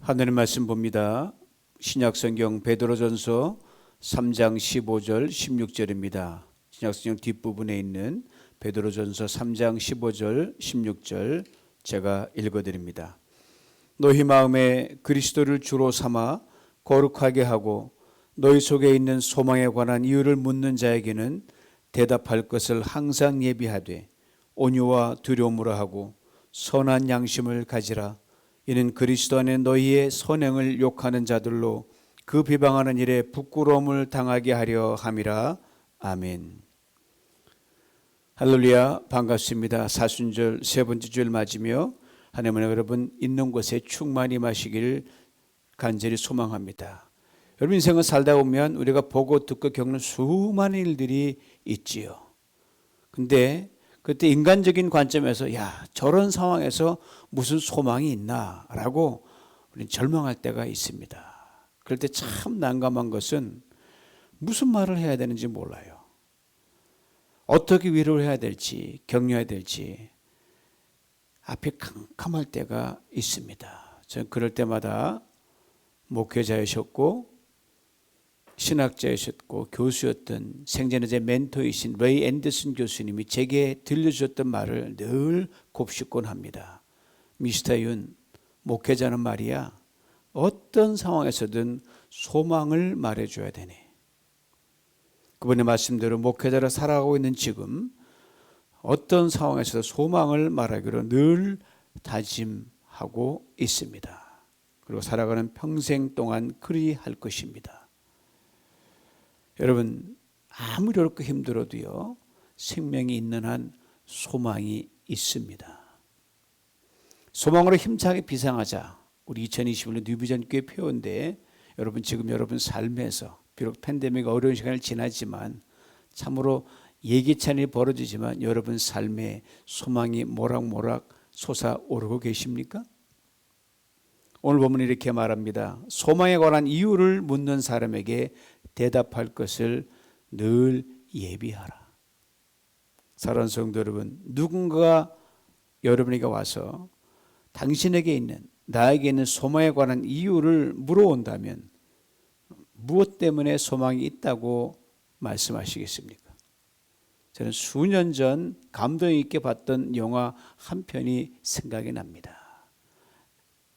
하늘의 말씀 봅니다. 신약성경 베드로전서 3장 15절 16절입니다. 신약성경 뒷부분에 있는 베드로전서 3장 15절 16절 제가 읽어드립니다. 너희 마음에 그리스도를 주로 삼아 거룩하게 하고 너희 속에 있는 소망에 관한 이유를 묻는 자에게는 대답할 것을 항상 예비하되 온유와 두려움으로 하고 선한 양심을 가지라. 이는 그리스도 안에 너희의 선행을 욕하는 자들로 그 비방하는 일에 부끄러움을 당하게 하려 함이라. 아멘. 할렐루야, 반갑습니다. 사순절 세 번째 주일 맞으며 하나님의 여러분 있는 곳에 충만히 마시길 간절히 소망합니다. 여러분 인생을 살다 보면 우리가 보고 듣고 겪는 수많은 일들이 있지요. 근데 그때 인간적인 관점에서 저런 상황에서 무슨 소망이 있나 라고 우리는 절망할 때가 있습니다. 그럴 때 참 난감한 것은 무슨 말을 해야 되는지 몰라요. 어떻게 위로를 해야 될지 격려해야 될지 앞이 캄캄할 때가 있습니다. 저는 그럴 때마다 목회자이셨고 신학자이셨고 교수였던 생전에 제 멘토이신 레이 앤더슨 교수님이 제게 들려주셨던 말을 늘 곱씹곤 합니다. 미스터 윤, 목회자는 말이야 어떤 상황에서든 소망을 말해줘야 되네. 그분의 말씀대로 목회자로 살아가고 있는 지금 어떤 상황에서도 소망을 말하기로 늘 다짐하고 있습니다. 그리고 살아가는 평생 동안 그리 할 것입니다. 여러분 아무리 어렵고 힘들어도요 생명이 있는 한 소망이 있습니다. 소망으로 힘차게 비상하자. 우리 2021년 뉴비전 교회 표어인데 여러분 지금 여러분 삶에서 비록 팬데믹 어려운 시간을 지나지만 참으로 예기치 않은 일이 벌어지지만 여러분 삶에 소망이 모락모락 솟아오르고 계십니까? 오늘 보면 이렇게 말합니다. 소망에 관한 이유를 묻는 사람에게 대답할 것을 늘 예비하라. 사랑하는 성도 여러분, 누군가 여러분에게 와서 당신에게 있는 나에게 있는 소망에 관한 이유를 물어온다면 무엇 때문에 소망이 있다고 말씀하시겠습니까? 저는 수년 전 감동 있게 봤던 영화 한 편이 생각이 납니다.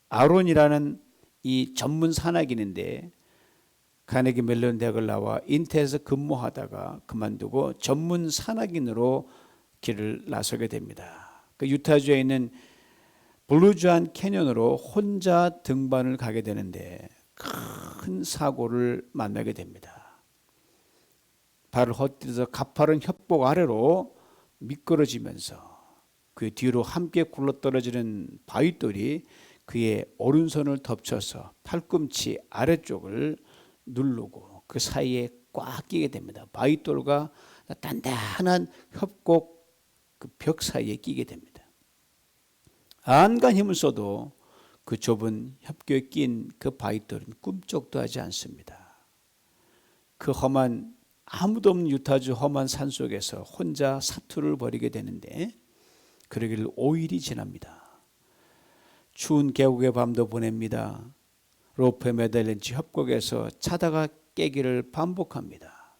아론이라는 이 전문 산악인인데 카네기 멜론 대학을 나와 인텔에서 근무하다가 그만두고 전문 산악인으로 길을 나서게 됩니다. 그 유타주에 있는 블루주안 캐년으로 혼자 등반을 가게 되는데 큰 사고를 만나게 됩니다. 발을 헛디뎌서 가파른 협곡 아래로 미끄러지면서 그 뒤로 함께 굴러떨어지는 바위돌이 그의 오른손을 덮쳐서 팔꿈치 아래쪽을 누르고 그 사이에 꽉 끼게 됩니다. 바위돌과 단단한 협곡 그 벽 사이에 끼게 됩니다. 안간 힘을 써도 그 좁은 협곡에 낀 그 바위돌은 꿈쩍도 하지 않습니다. 그 험한 아무도 없는 유타주 험한 산속에서 혼자 사투를 벌이게 되는데 그러기를 5일이 지납니다. 추운 계곡의 밤도 보냅니다. 로프에 매달린 채 협곡에서 자다가 깨기를 반복합니다.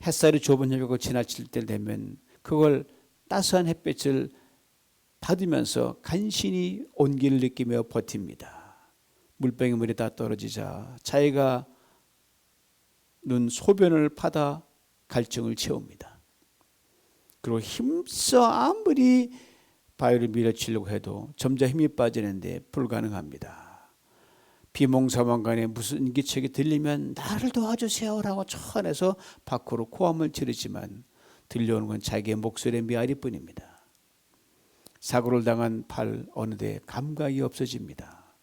햇살이 좁은 협곡을 지나칠 때 되면 그걸 따스한 햇빛을 받으면서 간신히 온기를 느끼며 버팁니다. 물병에 물이 다 떨어지자 자기가 눈 소변을 파다 갈증을 채웁니다. 그리고 힘써 아무리 바위를 밀어치려고 해도 점점 힘이 빠지는데 불가능합니다. 비몽사몽간에 무슨 인기척이 들리면 나를 도와주세요라고 저 안에서 밖으로 고함을 지르지만 들려오는 건 자기의 목소리의 메아리뿐입니다. 사고를 당한 팔 어느새 감각이 없어집니다.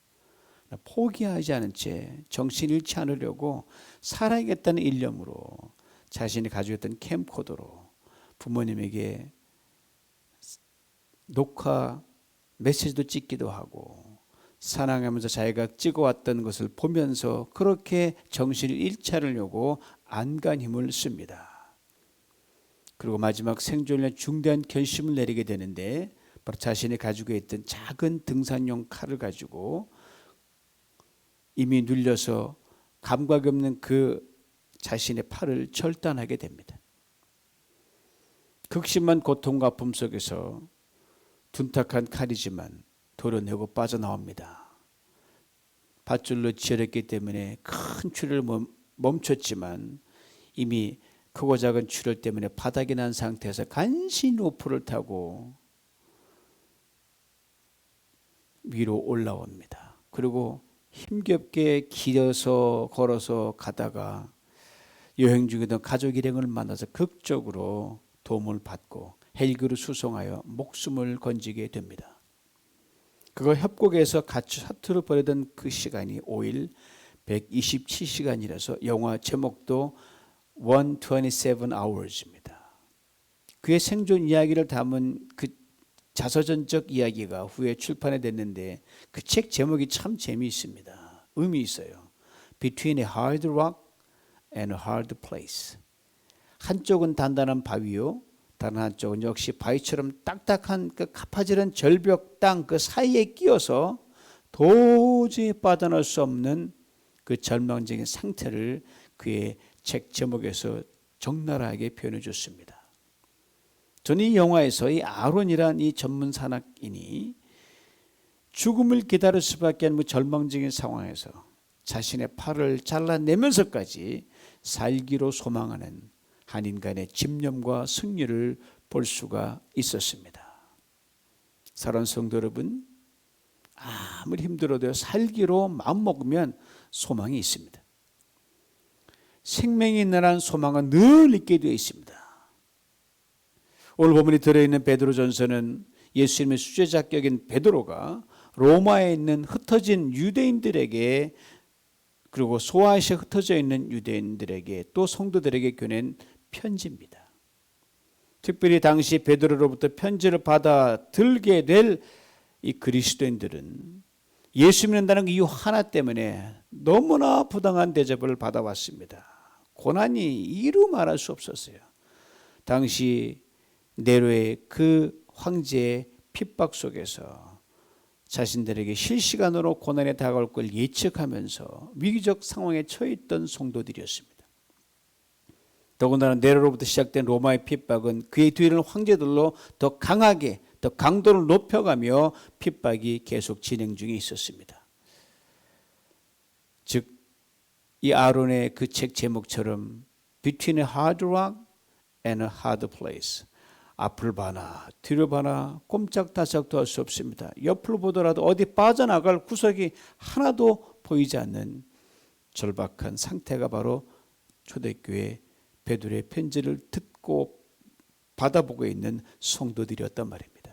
포기하지 않은 채 정신 잃지 않으려고 살아야겠다는 일념으로 자신이 가지고 있던 캠코더로 부모님에게 녹화 메시지도 찍기도 하고 산행하면서 자기가 찍어왔던 것을 보면서 그렇게 정신을 잃지 않으려고 안간 힘을 씁니다. 그리고 마지막 생존의 중대한 결심을 내리게 되는데 바로 자신이 가지고 있던 작은 등산용 칼을 가지고 이미 눌려서 감각이 없는 그 자신의 팔을 절단하게 됩니다. 극심한 고통과 아픔 속에서 둔탁한 칼이지만 도려내고 빠져나옵니다. 밧줄로 지혈했기 때문에 큰 출혈을 멈췄지만 이미 크고 작은 출혈 때문에 바닥이 난 상태에서 간신히 로프를 타고 위로 올라옵니다. 그리고 힘겹게 기어서 걸어서 가다가 여행 중이던 가족 일행을 만나서 극적으로 도움을 받고 헬기로 수송하여 목숨을 건지게 됩니다. 그거 협곡에서 같이 사투를 벌이던 그 시간이 5일 127시간이라서 영화 제목도 127 hours입니다. 그의 생존 이야기를 담은 그 자서전적 이야기가 후에 출판이 됐는데 그 책 제목이 참 재미있습니다. 의미 있어요. Between a hard rock and a hard place. 한쪽은 단단한 바위요, 다른 한쪽은 역시 바위처럼 딱딱한 그 가파지른 절벽 땅 그 사이에 끼어서 도저히 빠져나올 수 없는 그 절망적인 상태를 그의 책 제목에서 적나라하게 표현해 줬습니다. 저는 이 영화에서 이 아론이란 이 전문 산악인이 죽음을 기다릴 수밖에 없는 절망적인 상황에서 자신의 팔을 잘라내면서까지 살기로 소망하는 한 인간의 집념과 승리를 볼 수가 있었습니다. 사랑하는 성도 여러분, 아무리 힘들어도 살기로 마음먹으면 소망이 있습니다. 생명이 있는 한 소망은 늘 있게 되어 있습니다. 오늘 본문에 들어있는 베드로전서는 예수님의 수제자격인 베드로가 로마에 있는 흩어진 유대인들에게 그리고 소아시아에 흩어져 있는 유대인들에게 또 성도들에게 보낸 편지입니다. 특별히 당시 베드로로부터 편지를 받아 들게 될 이 그리스도인들은 예수 믿는다는 이유 하나 때문에 너무나 부당한 대접을 받아왔습니다. 고난이 이루 말할 수 없었어요. 당시 네로의 그 황제의 핍박 속에서 자신들에게 실시간으로 고난에 다가올 걸 예측하면서 위기적 상황에 처해 있던 성도들이었습니다. 더군다나 네로로부터 시작된 로마의 핍박은 그의 뒤를 황제들로 더 강하게 더 강도를 높여가며 핍박이 계속 진행 중에 있었습니다. 즉 이 아론의 그 책 제목처럼 Between a hard rock and a hard place. 앞을 봐나 뒤를 봐나 꼼짝다짝도 할 수 없습니다. 옆을 보더라도 어디 빠져나갈 구석이 하나도 보이지 않는 절박한 상태가 바로 초대교회 베드로의 편지를 듣고 받아보고 있는 성도들이었단 말입니다.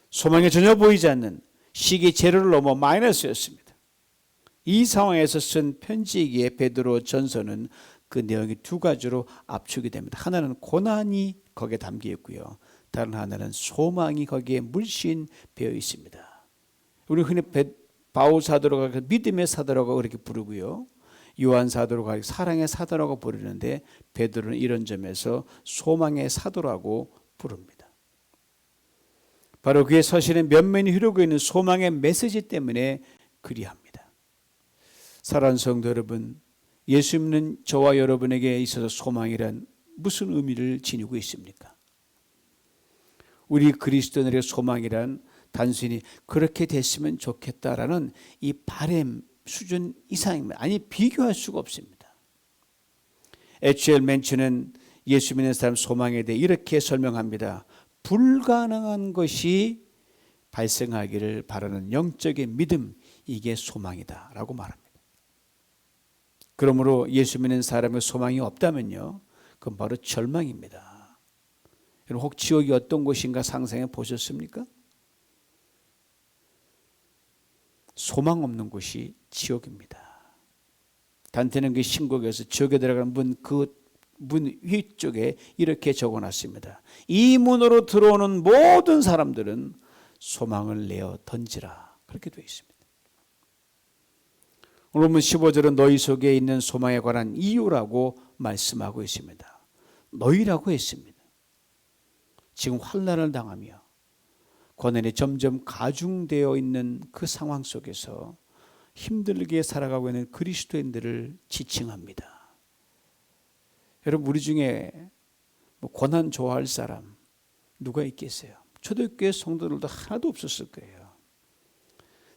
소망이 전혀 보이지 않는 시기 제로를 넘어 마이너스였습니다. 이 상황에서 쓴 편지이기에 베드로 전서는 그 내용이 두 가지로 압축이 됩니다. 하나는 고난이 거기에 담겨 있고요. 다른 하나는 소망이 거기에 물씬 배어 있습니다. 우리 흔히 바울 사도로가 믿음의 사도라고 그렇게 부르고요. 요한 사도로가 사랑의 사도라고 부르는데 베드로는 이런 점에서 소망의 사도라고 부릅니다. 바로 그의 서신에 면면이 흐르고 있는 소망의 메시지 때문에 그리합니다. 사랑하는 성도 여러분, 예수 믿는 저와 여러분에게 있어서 소망이란 무슨 의미를 지니고 있습니까? 우리 그리스도인들의 소망이란 단순히 그렇게 됐으면 좋겠다라는 이 바람 수준 이상입니다. 아니 비교할 수가 없습니다. H.L. 맨츠는 예수 믿는 사람 소망에 대해 이렇게 설명합니다. 불가능한 것이 발생하기를 바라는 영적인 믿음, 이게 소망이다 라고 말합니다. 그러므로 예수 믿는 사람의 소망이 없다면요, 그건 바로 절망입니다. 여러분 혹 지옥이 어떤 곳인가 상상해 보셨습니까? 소망 없는 곳이 지옥입니다. 단테는 그 신곡에서 지옥에 들어가는 문 위쪽에 이렇게 적어놨습니다. 이 문으로 들어오는 모든 사람들은 소망을 내어 던지라, 그렇게 되어 있습니다. 오늘 보면 15절은 너희 속에 있는 소망에 관한 이유라고 말씀하고 있습니다. 너희라고 했습니다. 지금 환난을 당하며 고난이 점점 가중되어 있는 그 상황 속에서 힘들게 살아가고 있는 그리스도인들을 지칭합니다. 여러분, 우리 중에 고난 좋아할 사람 누가 있겠어요? 초대교회 성도들도 하나도 없었을 거예요.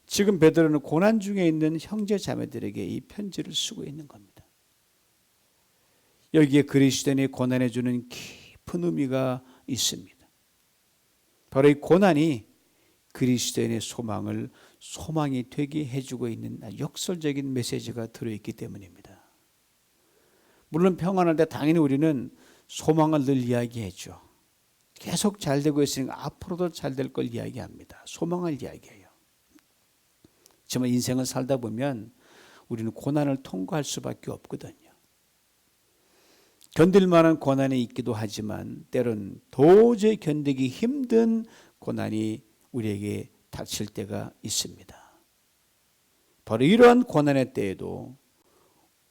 지금 베드로는 고난 중에 있는 형제 자매들에게 이 편지를 쓰고 있는 겁니다. 여기에 그리스도인이 고난해 주는 깊은 의미가 있습니다. 바로 이 고난이 그리스도인의 소망이 되게 해주고 있는 역설적인 메시지가 들어있기 때문입니다. 물론 평안할 때 당연히 우리는 소망을 늘 이야기해죠. 계속 잘 되고 있으니까 앞으로도 잘 될 걸 이야기합니다. 소망을 이야기해요. 하지만 인생을 살다 보면 우리는 고난을 통과할 수밖에 없거든요. 견딜 만한 고난이 있기도 하지만 때론 도저히 견디기 힘든 고난이 우리에게 닥칠 때가 있습니다. 바로 이러한 고난의 때에도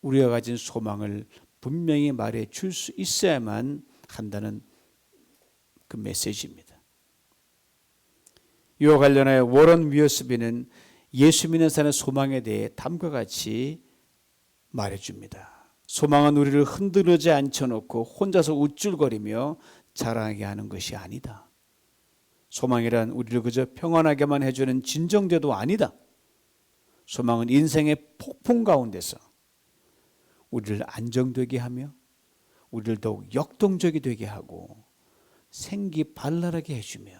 우리가 가진 소망을 분명히 말해 줄 수 있어야만 한다는 그 메시지입니다. 이와 관련하여 워런 위어스비는 예수 믿는 사람의 소망에 대해 다음과 같이 말해줍니다. 소망은 우리를 흔들어지 앉혀놓고 혼자서 우쭐거리며 자랑하게 하는 것이 아니다. 소망이란 우리를 그저 평안하게만 해주는 진정제도 아니다. 소망은 인생의 폭풍 가운데서 우리를 안정되게 하며 우리를 더욱 역동적이 되게 하고 생기발랄하게 해주며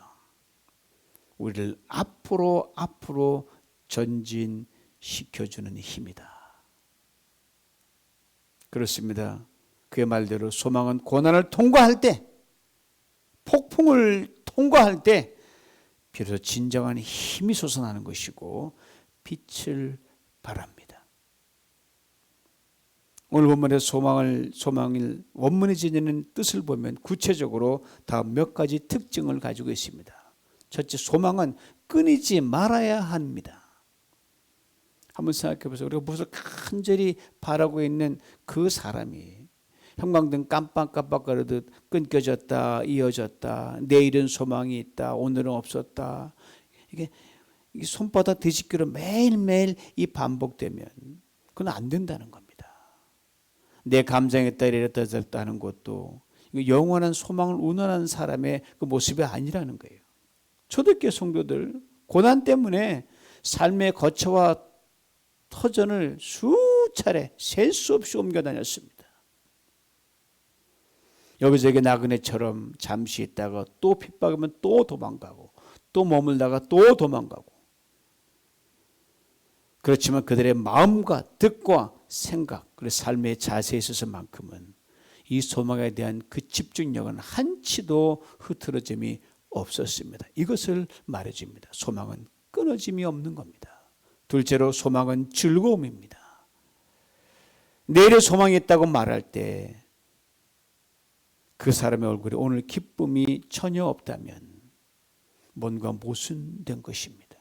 우리를 앞으로 전진시켜주는 힘이다. 그렇습니다. 그의 말대로 소망은 고난을 통과할 때, 폭풍을 통과할 때 비로소 진정한 힘이 솟아나는 것이고 빛을 발합니다. 오늘 본문의 소망을 원문이 지니는 뜻을 보면 구체적으로 다음 몇 가지 특징을 가지고 있습니다. 첫째, 소망은 끊이지 말아야 합니다. 한번 생각해 보세요. 우리가 무엇을 간절히 바라고 있는 그 사람이 형광등 깜빡깜빡거리듯 끊겨졌다, 이어졌다, 내일은 소망이 있다, 오늘은 없었다. 이게 손바닥 뒤집기로 매일매일 이 반복되면 그건 안 된다는 겁니다. 내 감정에 따라 이랬다 저랬다 하는 것도 영원한 소망을 운운하는 사람의 그 모습이 아니라는 거예요. 초대교회 성도들 고난 때문에 삶의 거처와 터전을 수차례 셀 수 없이 옮겨 다녔습니다. 여기저기 나그네처럼 잠시 있다가 또 핍박하면 또 도망가고 또 머물다가 또 도망가고. 그렇지만 그들의 마음과 뜻과 생각 그리고 삶의 자세에 있어서만큼은 이 소망에 대한 그 집중력은 한치도 흐트러짐이 없었습니다. 이것을 말해줍니다. 소망은 끊어짐이 없는 겁니다. 둘째로 소망은 즐거움입니다. 내일의 소망이 있다고 말할 때 그 사람의 얼굴에 오늘 기쁨이 전혀 없다면 뭔가 모순된 것입니다.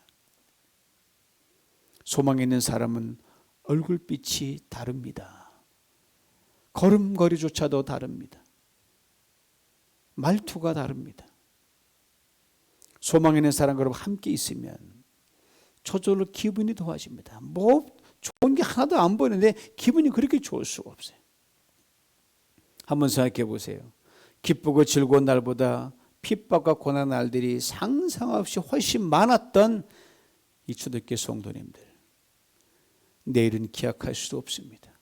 소망이 있는 사람은 얼굴빛이 다릅니다. 걸음걸이조차도 다릅니다. 말투가 다릅니다. 소망이 있는 사람과 여러분 함께 있으면 저절로 기분이 좋아집니다. 뭐 좋은 게 하나도 안 보이는데 기분이 그렇게 좋을 수가 없어요. 한번 생각해 보세요. 기쁘고 즐거운 날보다 핍박과 고난 날들이 상상 없이 훨씬 많았던 이 초대교회 성도님들. 내일은 기약할 수도 없습니다.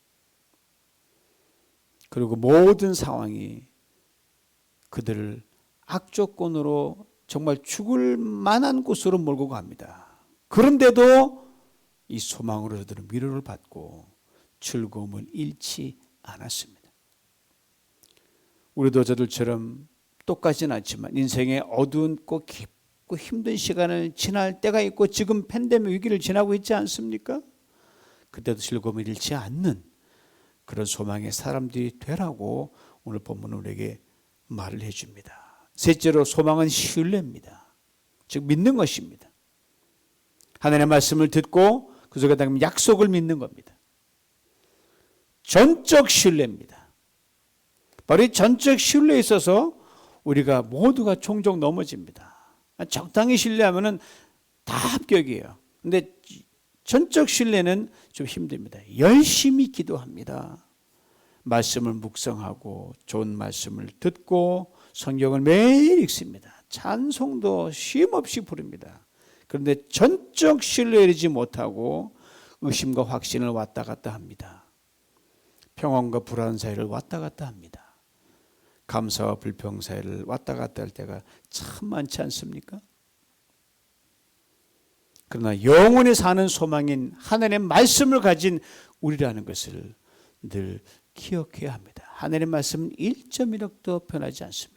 그리고 모든 상황이 그들을 악조건으로 정말 죽을 만한 곳으로 몰고 갑니다. 그런데도 이 소망으로 그들은 위로를 받고 즐거움을 잃지 않았습니다. 우리도 저들처럼 똑같지는 않지만 인생의 어두운고 깊고 힘든 시간을 지날 때가 있고 지금 팬데믹 위기를 지나고 있지 않습니까? 그때도 즐거움을 잃지 않는 그런 소망의 사람들이 되라고 오늘 본문은 우리에게 말을 해줍니다. 셋째로 소망은 신뢰입니다. 즉 믿는 것입니다. 하나님의 말씀을 듣고 그 속에 담긴 약속을 믿는 겁니다. 전적 신뢰입니다. 바로 이 전적 신뢰에 있어서 우리가 모두가 종종 넘어집니다. 적당히 신뢰하면 다 합격이에요. 근데 전적 신뢰는 좀 힘듭니다. 열심히 기도합니다. 말씀을 묵상하고 좋은 말씀을 듣고 성경을 매일 읽습니다. 찬송도 쉼없이 부릅니다. 그런데 전적 신뢰에 이르지 못하고 의심과 확신을 왔다 갔다 합니다. 평안과 불안 사이를 왔다 갔다 합니다. 감사와 불평 사이를 왔다 갔다 할 때가 참 많지 않습니까? 그러나 영원히 사는 소망인 하나님의 말씀을 가진 우리라는 것을 늘 기억해야 합니다. 하나님의 말씀은 1.1억도 변하지 않습니다.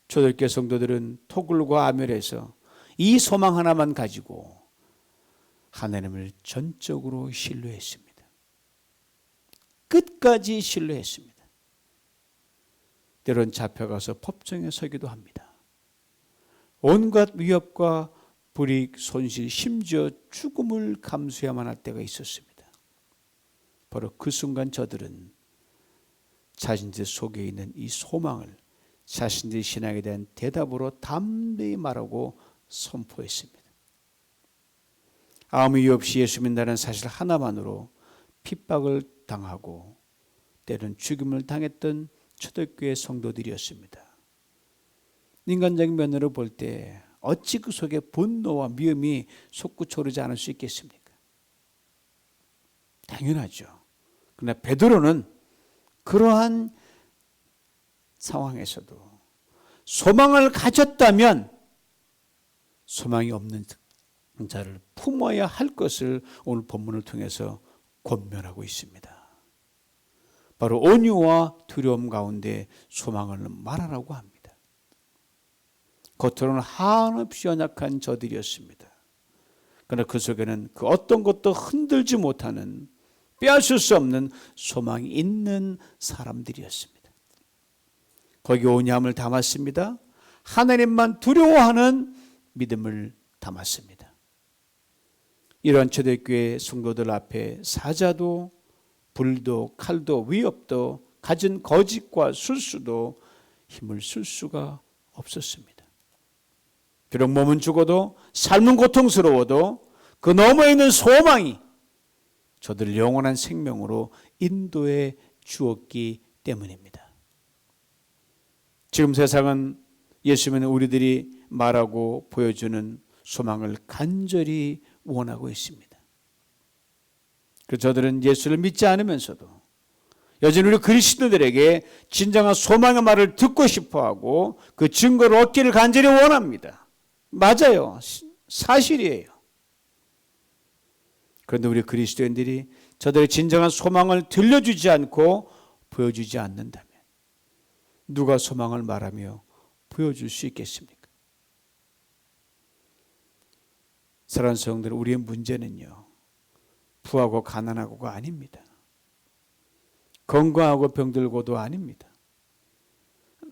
초대교회 성도들은 토굴과 아멜에서 이 소망 하나만 가지고 하나님을 전적으로 신뢰했습니다. 끝까지 신뢰했습니다. 때론 잡혀가서 법정에 서기도 합니다. 온갖 위협과 불이익, 손실, 심지어 죽음을 감수해야만 할 때가 있었습니다. 바로 그 순간 저들은 자신들 속에 있는 이 소망을 자신들의 신앙에 대한 대답으로 담대히 말하고 선포했습니다. 아무 이유 없이 예수 믿는다는 사실 하나만으로 핍박을 당하고 때론 죽임을 당했던 초대교회 성도들이었습니다. 인간적인 면으로 볼 때 어찌 그 속에 분노와 미움이 솟구쳐오르지 않을 수 있겠습니까? 당연하죠. 그러나 베드로는 그러한 상황에서도 소망을 가졌다면 소망이 없는 자를 품어야 할 것을 오늘 본문을 통해서 권면하고 있습니다. 바로 온유와 두려움 가운데 소망을 말하라고 합니다. 겉으로는 한없이 연약한 저들이었습니다. 그러나 그 속에는 그 어떤 것도 흔들지 못하는 빼앗을 수 없는 소망이 있는 사람들이었습니다. 거기 온유함을 담았습니다. 하나님만 두려워하는 믿음을 담았습니다. 이러한 초대교회 성도들 앞에 사자도 불도 칼도 위협도 가진 거짓과 술수도 힘을 쓸 수가 없었습니다. 비록 몸은 죽어도 삶은 고통스러워도 그 너머에 있는 소망이 저들을 영원한 생명으로 인도해 주었기 때문입니다. 지금 세상은 예수 믿는 우리들이 말하고 보여주는 소망을 간절히 원하고 있습니다. 그래서 저들은 예수를 믿지 않으면서도 여전히 우리 그리스도들에게 진정한 소망의 말을 듣고 싶어하고 그 증거를 얻기를 간절히 원합니다. 맞아요. 사실이에요. 그런데 우리 그리스도인들이 저들의 진정한 소망을 들려주지 않고 보여주지 않는다면 누가 소망을 말하며 보여줄 수 있겠습니까? 사랑하는 성도들, 우리의 문제는요, 부하고 가난하고가 아닙니다. 건강하고 병들고도 아닙니다.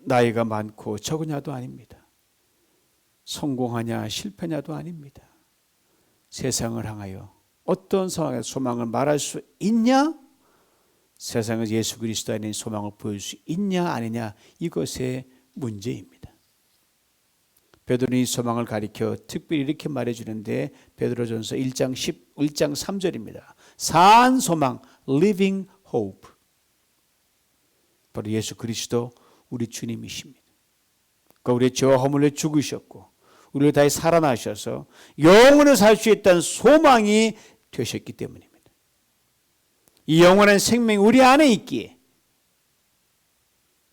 나이가 많고 적으냐도 아닙니다. 성공하냐 실패냐도 아닙니다. 세상을 향하여 어떤 상황에서 소망을 말할 수 있냐? 세상에서 예수 그리스도 안에 소망을 보일 수 있냐 아니냐, 이것의 문제입니다. 베드로는 이 소망을 가리켜 특별히 이렇게 말해주는데 베드로전서 1장 3절입니다. 산 소망, living hope. 바로 예수 그리스도 우리 주님이십니다. 그러니까 우리의 죄와 허물에 죽으셨고 우리를 다시 살아나셔서 영원히 살 수 있다는 소망이 되셨기 때문입니다. 이 영원한 생명이 우리 안에 있기에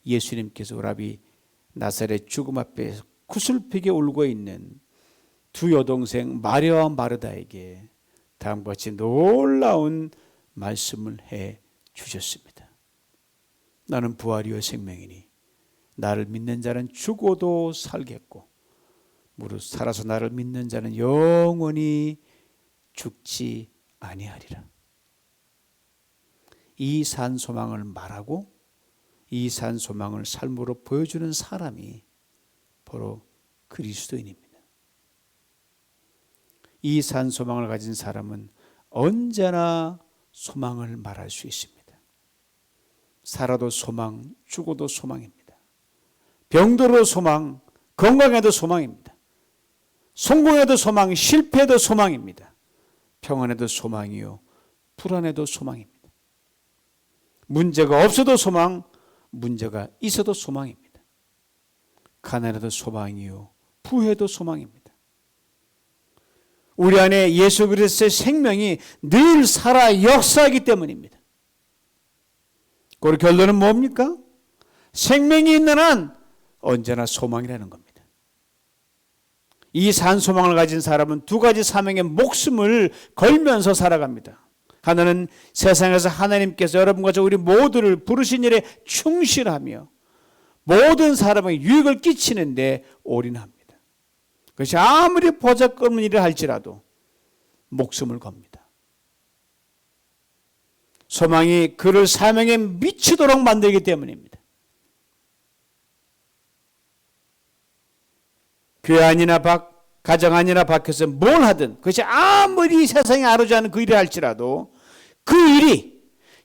예수님께서 라비 나사렛 죽음 앞에 구슬피게 울고 있는 두 여동생 마리아와 마르다에게 다음과 같이 놀라운 말씀을 해 주셨습니다. 나는 부활이요 생명이니 나를 믿는 자는 죽어도 살겠고 무릇 살아서 나를 믿는 자는 영원히 죽지 아니하리라. 이 산 소망을 말하고 이 산 소망을 삶으로 보여주는 사람이 바로 그리스도인입니다. 이 산 소망을 가진 사람은 언제나 소망을 말할 수 있습니다. 살아도 소망, 죽어도 소망입니다. 병들어도 소망, 건강해도 소망입니다. 성공해도 소망, 실패해도 소망입니다. 평안해도 소망이요, 불안해도 소망입니다. 문제가 없어도 소망, 문제가 있어도 소망입니다. 가난해도 소망이요, 부해도 소망입니다. 우리 안에 예수 그리스도의 생명이 늘 살아 역사하기 때문입니다. 그 결론은 뭡니까? 생명이 있는 한 언제나 소망이라는 겁니다. 이 산소망을 가진 사람은 두 가지 사명에 목숨을 걸면서 살아갑니다. 하나는 세상에서 하나님께서 여러분과 저 우리 모두를 부르신 일에 충실하며 모든 사람에게 유익을 끼치는데 올인합니다. 그것이 아무리 보잘것없는 일을 할지라도 목숨을 겁니다. 소망이 그를 사명에 미치도록 만들기 때문입니다. 교회 안이나 밖, 가정 안이나 밖에서 뭘 하든 그것이 아무리 세상에 아르지 않은 그 일을 할지라도 그 일이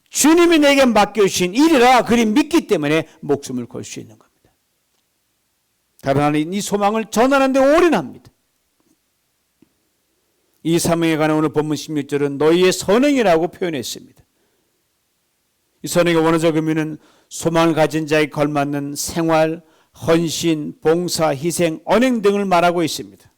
주님이 내게 맡겨주신 일이라 그리 믿기 때문에 목숨을 걸 수 있는 겁니다. 다른 하나님 이 소망을 전하는 데 올인합니다. 이 사명에 관한 오늘 본문 16절은 너희의 선행이라고 표현했습니다. 이 선행의 원어적 의미는 소망을 가진 자에 걸맞는 생활, 헌신, 봉사, 희생, 언행 등을 말하고 있습니다.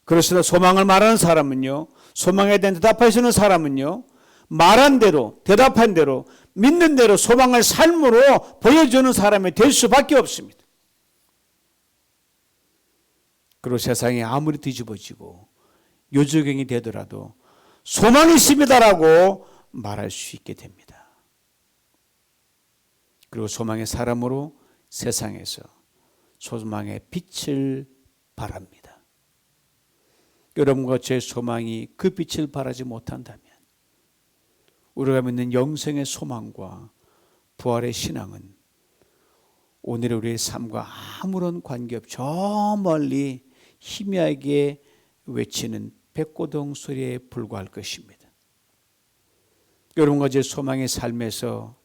그렇습니다. 소망을 말하는 사람은요, 소망에 대한 대답할 수 있는 사람은요, 말한 대로, 대답한 대로, 믿는 대로 소망을 삶으로 보여주는 사람이 될 수밖에 없습니다. 그리고 세상이 아무리 뒤집어지고 요조경이 되더라도 소망이 있습니다라고 말할 수 있게 됩니다. 그리고 소망의 사람으로 세상에서 소망의 빛을 발합니다. 여러분과 제 소망이 그 빛을 발하지 못한다면 우리가 믿는 영생의 소망과 부활의 신앙은 오늘의 우리의 삶과 아무런 관계없이 저 멀리 희미하게 외치는 백고동 소리에 불과할 것입니다. 여러분과 제 소망의 삶에서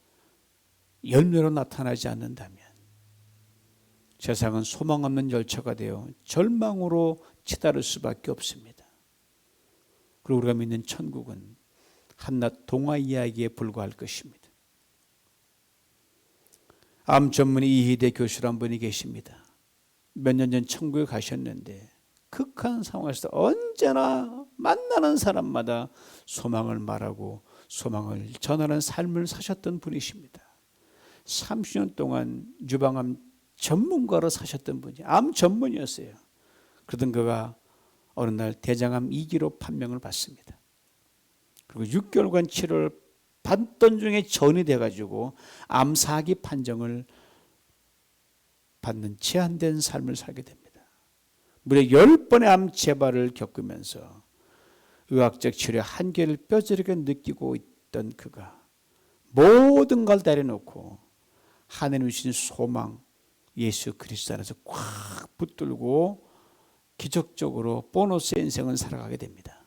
열매로 나타나지 않는다면 세상은 소망 없는 열차가 되어 절망으로 치달을 수밖에 없습니다. 그리고 우리가 믿는 천국은 한낱 동화 이야기에 불과할 것입니다. 암 전문 이희대 교수란 분이 계십니다. 몇 년 전 천국에 가셨는데 극한 상황에서 언제나 만나는 사람마다 소망을 말하고 소망을 전하는 삶을 사셨던 분이십니다. 30년 동안 유방암 전문가로 사셨던 분이 암 전문이었어요. 그러던 그가 어느 날 대장암 2기로 판명을 받습니다. 그리고 6개월간 치료를 받던 중에 전이 돼가지고 암 4기 판정을 받는 제한된 삶을 살게 됩니다. 무려 10번의 암 재발을 겪으면서 의학적 치료의 한계를 뼈저리게 느끼고 있던 그가 모든 걸 내려놓고 하나님 주신 소망 예수 그리스도 안에서 꽉 붙들고 기적적으로 보너스 인생을 살아가게 됩니다.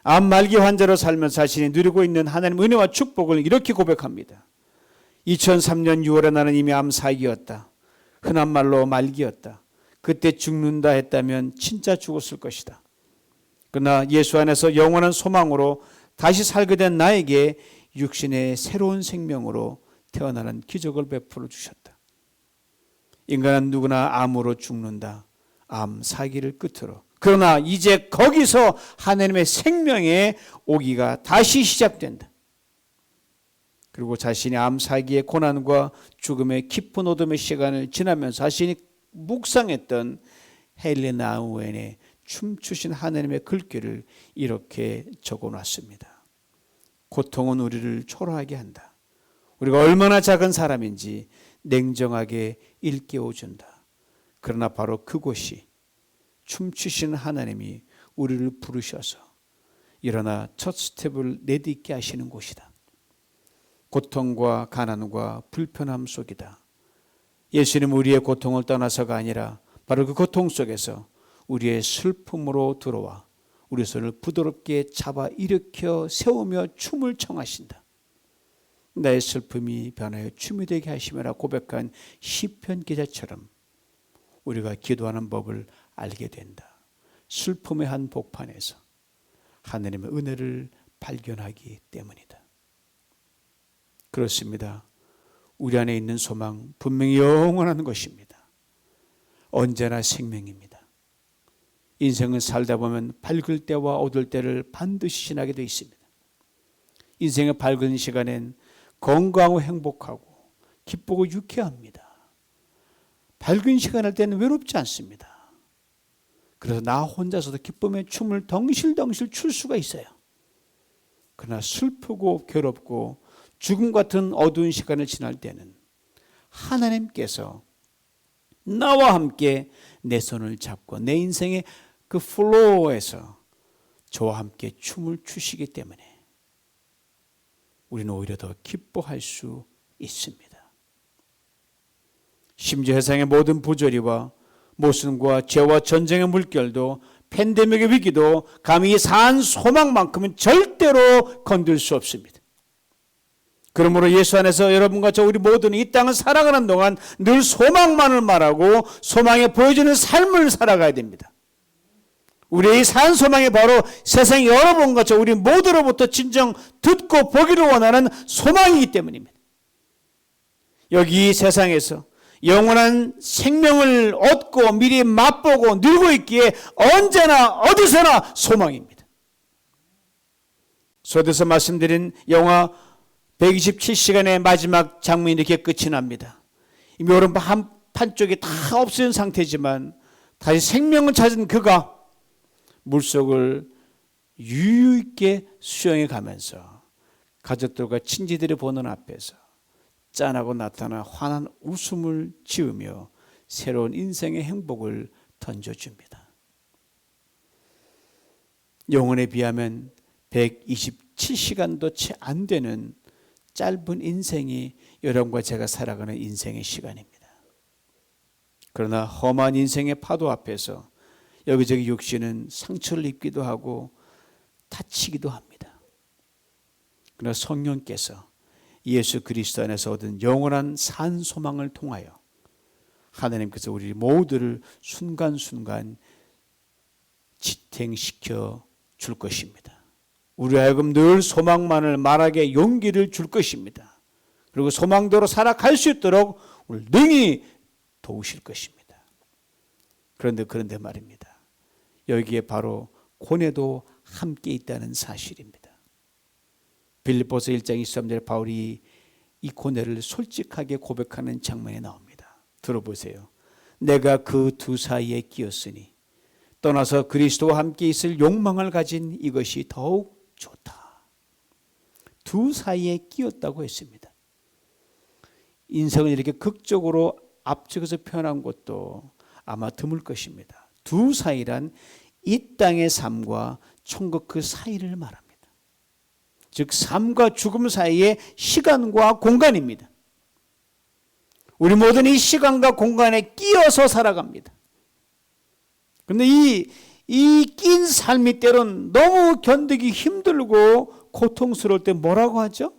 암 말기 환자로 살면서 자신이 누리고 있는 하나님의 은혜와 축복을 이렇게 고백합니다. 2003년 6월에 나는 이미 암 4기였다. 흔한 말로 말기였다. 그때 죽는다 했다면 진짜 죽었을 것이다. 그러나 예수 안에서 영원한 소망으로 다시 살게 된 나에게 육신의 새로운 생명으로 태어나는 기적을 베풀어 주셨다. 인간은 누구나 암으로 죽는다. 암 4기를 끝으로. 그러나 이제 거기서 하나님의 생명의 오기가 다시 시작된다. 그리고 자신이 암 4기의 고난과 죽음의 깊은 어둠의 시간을 지나면서 자신이 묵상했던 헨리 나우엔의 춤추신 하나님의 글귀를 이렇게 적어놨습니다. 고통은 우리를 초라하게 한다. 우리가 얼마나 작은 사람인지 냉정하게 일깨워준다. 그러나 바로 그곳이 춤추신 하나님이 우리를 부르셔서 일어나 첫 스텝을 내딛게 하시는 곳이다. 고통과 가난과 불편함 속이다. 예수님 우리의 고통을 떠나서가 아니라 바로 그 고통 속에서 우리의 슬픔으로 들어와 우리 손을 부드럽게 잡아 일으켜 세우며 춤을 청하신다. 나의 슬픔이 변하여 춤이 되게 하시며라 고백한 시편 기자처럼 우리가 기도하는 법을 알게 된다. 슬픔의 한 복판에서 하나님의 은혜를 발견하기 때문이다. 그렇습니다. 우리 안에 있는 소망 분명히 영원한 것입니다. 언제나 생명입니다. 인생은 살다 보면 밝을 때와 어두울 때를 반드시 지나게 되어 있습니다. 인생의 밝은 시간엔 건강하고 행복하고 기쁘고 유쾌합니다. 밝은 시간일 때는 외롭지 않습니다. 그래서 나 혼자서도 기쁨의 춤을 덩실덩실 출 수가 있어요. 그러나 슬프고 괴롭고 죽음 같은 어두운 시간을 지날 때는 하나님께서 나와 함께 내 손을 잡고 내 인생의 그 플로어에서 저와 함께 춤을 추시기 때문에 우리는 오히려 더 기뻐할 수 있습니다. 심지어 세상의 모든 부조리와 모순과 죄와 전쟁의 물결도 팬데믹의 위기도 감히 산 소망만큼은 절대로 건들 수 없습니다. 그러므로 예수 안에서 여러분과 저 우리 모두는 이 땅을 살아가는 동안 늘 소망만을 말하고 소망에 보여지는 삶을 살아가야 됩니다. 우리의 산 소망이 바로 세상 여러분과 저 우리 모두로부터 진정 듣고 보기를 원하는 소망이기 때문입니다. 여기 이 세상에서 영원한 생명을 얻고 미리 맛보고 누리고 있기에 언제나 어디서나 소망입니다. 소에서 말씀드린 영화 127시간의 마지막 장면이 이렇게 끝이 납니다. 이미 오른팔 한쪽이 다 없어진 상태지만 다시 생명을 찾은 그가 물속을 유유있게 수영해 가면서 가족들과 친지들이 보는 앞에서 짠하고 나타나 환한 웃음을 지으며 새로운 인생의 행복을 던져줍니다. 영혼에 비하면 127시간도 채 안 되는 짧은 인생이 여러분과 제가 살아가는 인생의 시간입니다. 그러나 험한 인생의 파도 앞에서 여기저기 육신은 상처를 입기도 하고 다치기도 합니다. 그러나 성령께서 예수 그리스도 안에서 얻은 영원한 산 소망을 통하여 하나님께서 우리 모두를 순간순간 지탱시켜 줄 것입니다. 우리 하여금 늘 소망만을 말하게 용기를 줄 것입니다. 그리고 소망대로 살아갈 수 있도록 우리 능히 도우실 것입니다. 그런데 말입니다. 여기에 바로 고뇌도 함께 있다는 사실입니다. 빌립보서 1장 23절에 바울이 이 고뇌를 솔직하게 고백하는 장면이 나옵니다. 들어보세요. 내가 그 두 사이에 끼었으니 떠나서 그리스도와 함께 있을 욕망을 가진 이것이 더욱 좋다. 두 사이에 끼었다고 했습니다. 인생을 이렇게 극적으로 앞쪽에서 표현한 것도 아마 드물 것입니다. 두 사이란 이 땅의 삶과 천국 그 사이를 말합니다. 즉 삶과 죽음 사이의 시간과 공간입니다. 우리 모두는 이 시간과 공간에 끼어서 살아갑니다. 그런데 이 낀 삶이 때론 너무 견디기 힘들고 고통스러울 때 뭐라고 하죠?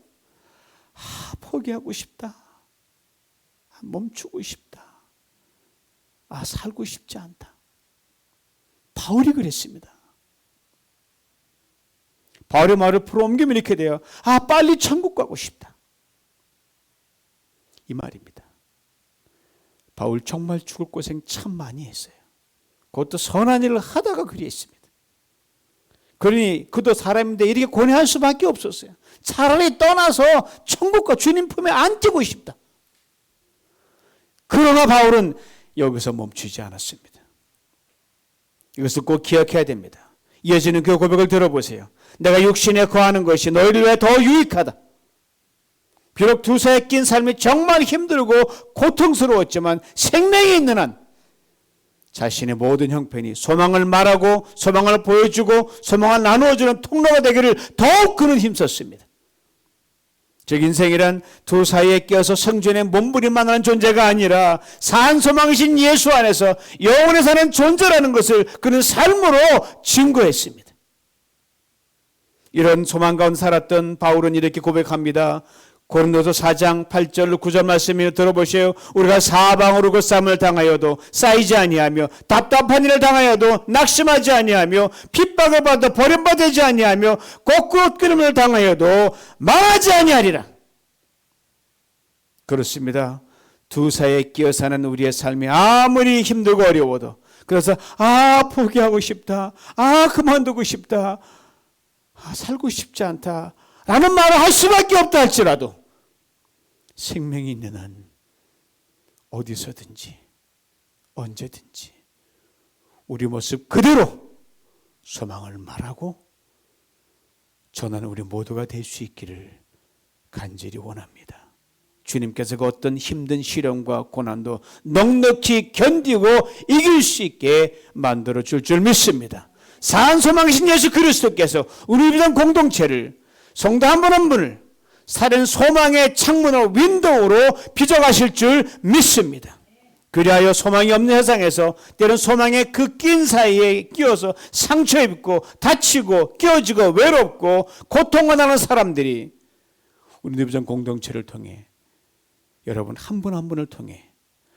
포기하고 싶다. 멈추고 싶다. 살고 싶지 않다. 바울이 그랬습니다. 바울의 말을 풀어 옮기면 이렇게 돼요. 빨리 천국 가고 싶다. 이 말입니다. 바울 정말 죽을 고생 참 많이 했어요. 그것도 선한 일을 하다가 그리했습니다. 그러니 그도 사람인데 이렇게 고뇌할 수밖에 없었어요. 차라리 떠나서 천국과 주님 품에 안기고 싶다. 그러나 바울은 여기서 멈추지 않았습니다. 이것을 꼭 기억해야 됩니다. 이어지는 그 고백을 들어보세요. 내가 육신에 거하는 것이 너희를 위해 더 유익하다. 비록 두 사이에 낀 삶이 정말 힘들고 고통스러웠지만 생명이 있는 한 자신의 모든 형편이 소망을 말하고 소망을 보여주고 소망을 나누어주는 통로가 되기를 더욱 그는 힘썼습니다. 즉 인생이란 두 사이에 끼어서 성전의 몸부림만 하는 존재가 아니라 산 소망이신 예수 안에서 영원에 사는 존재라는 것을 그는 삶으로 증거했습니다. 이런 소망 가운데 살았던 바울은 이렇게 고백합니다. 고린도서 4장 8절 9절 말씀을 들어보세요. 우리가 사방으로 그 쌈을 당하여도 쌓이지 아니하며 답답한 일을 당하여도 낙심하지 아니하며 핍박을 받아 버림받지 아니하며 곡괭이를 당하여도 망하지 아니하리라. 그렇습니다. 두 사이에 끼어 사는 우리의 삶이 아무리 힘들고 어려워도, 그래서 포기하고 싶다, 그만두고 싶다, 살고 싶지 않다 라는 말을 할 수밖에 없다 할지라도 생명이 있는 한 어디서든지 언제든지 우리 모습 그대로 소망을 말하고 전하는 우리 모두가 될 수 있기를 간절히 원합니다. 주님께서 그 어떤 힘든 시련과 고난도 넉넉히 견디고 이길 수 있게 만들어 줄 믿습니다. 산 소망이신 예수 그리스도께서 우리 믿음 공동체를, 성도 한 분 한 분을 살은 소망의 창문으로, 윈도우로 빚어가실 줄 믿습니다. 그리하여 소망이 없는 세상에서 때론 소망의 그 낀 사이에 끼어서 상처 입고 다치고 끼어지고 외롭고 고통을 하는 사람들이 우리 믿음 공동체를 통해, 여러분 한 분 한 분을 통해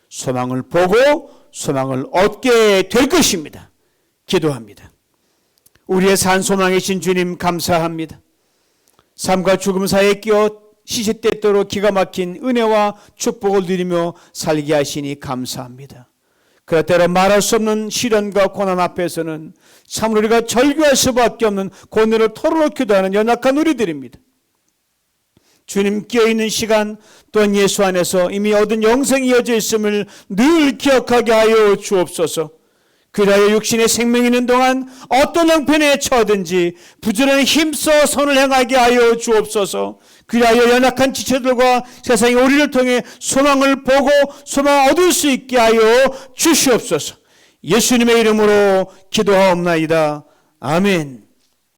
소망을 보고 소망을 얻게 될 것입니다. 기도합니다. 우리의 산 소망이신 주님 감사합니다. 삶과 죽음 사이에 끼어 시시때때로 기가 막힌 은혜와 축복을 누리며 살게 하시니 감사합니다. 그러나 때로 말할 수 없는 시련과 고난 앞에서는 참 우리가 절규할 수밖에 없는 고뇌를 털어놓기도 하는 연약한 우리들입니다. 주님 끼어있는 시간 또한 예수 안에서 이미 얻은 영생이 이어져 있음을 늘 기억하게 하여 주옵소서. 그리하여 육신의 생명이 있는 동안 어떤 형편에 처하든지 부지런히 힘써 선을 행하게 하여 주옵소서. 그리하여 연약한 지체들과 세상의 우리를 통해 소망을 보고 소망을 얻을 수 있게 하여 주시옵소서. 예수님의 이름으로 기도하옵나이다. 아멘.